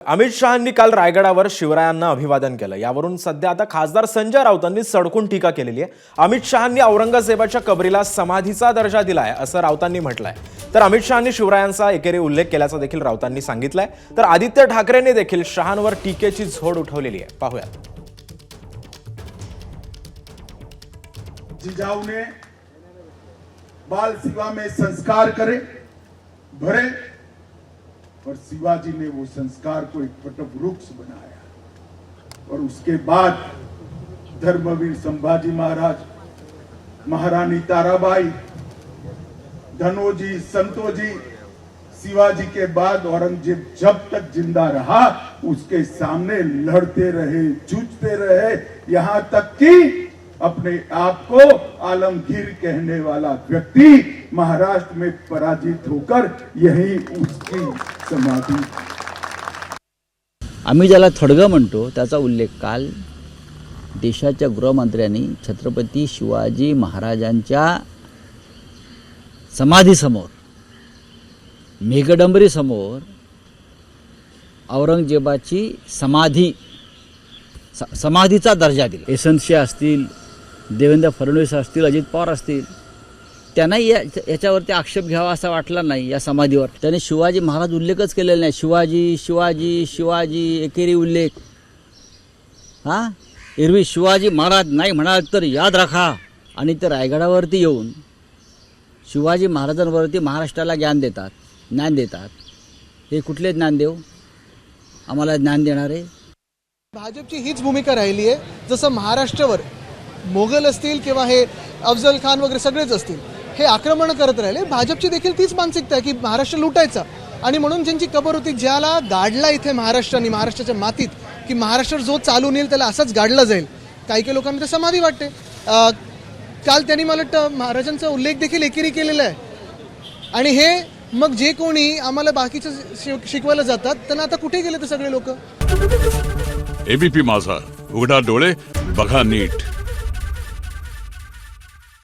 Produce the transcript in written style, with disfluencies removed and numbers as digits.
अमित शहांनी काल रायगडावर शिवरायांना अभिवादन केलं। यावरून सध्या आता खासदार संजय राऊतांनी सडकून टीका केलेली आहे। अमित शहांनी औरंगजेबाच्या कबरीला समाधीचा दर्जा दिलाय असं राऊतांनी म्हटलंय। तर अमित शहांनी शिवरायांचा एकेरी उल्लेख केल्याचा देखील राऊतांनी सांगितलंय। तर आदित्य ठाकरेंनी देखील शहांवर टीकेची झोड उठवलेली आहे। पाहूया। जिजाऊ ने बाल सेवा में संस्कार करे भरे और शिवाजी ने वो संस्कार को एक वटवृक्ष बनाया और उसके बाद धर्मवीर संभाजी महाराज, महारानी ताराबाई, धनोजी, संतोजी, शिवाजी के बाद औरंगजेब जब तक जिंदा रहा उसके सामने लड़ते रहे, जूझते रहे, यहां तक कि अपने आप को आलमगीर कहने वाला व्यक्ति महाराष्ट्र में पराजित होकर यही उसकी समाधि। आम्ही ज्याला थोडगं म्हणतो त्याचा उल्लेख काल देशाच्या गृहमंत्र्यांनी छत्रपती शिवाजी महाराजांच्या समाधीसमोर, मेघडंबरी समोर औरंगजेबाची समाधीचा दर्जा दिला। यशवंत असतील, देवेंद्र फडणवीस असतील, अजित पवार असतील, त्यांनाही याच्यावरती आक्षेप घ्यावा असा वाटला नाही। या समाधीवर त्याने शिवाजी महाराज उल्लेखच केलेला नाही। शिवाजी शिवाजी शिवाजी एकेरी उल्लेख। एरवी शिवाजी महाराज नाही म्हणाल तर याद राखा आणि ते रायगडावरती येऊन शिवाजी महाराजांवरती महाराष्ट्राला ज्ञान देतात। हे कुठले ज्ञानदेव आम्हाला ज्ञान देणारे? भाजपची हीच भूमिका राहिली आहे। जसं महाराष्ट्रावर मोगल असतील किंवा हे अफजल खान वगैरे सगळेच असतील, हे आक्रमण करत राहिले। भाजपची देखील तीच मानसिकता आहे की महाराष्ट्र लुटायचा, आणि म्हणून ज्यांची कबर होती, ज्याला गाडला इथे महाराष्ट्राने, महाराष्ट्राच्या मातीत, की महाराष्ट्र जो चालून येईल त्याला असाच गाडला जाईल, काही लोकांना ते समाधी वाटते। काल त्यांनी मला वाटतं महाराजांचा उल्लेख देखील एकेरी केलेला आहे। आणि हे मग जे कोणी आम्हाला बाकीचं शिकवायला जातात त्यांना आता कुठे गेले ते सगळे लोक? एबीपी माझा, उघडा डोळे बघा नीट।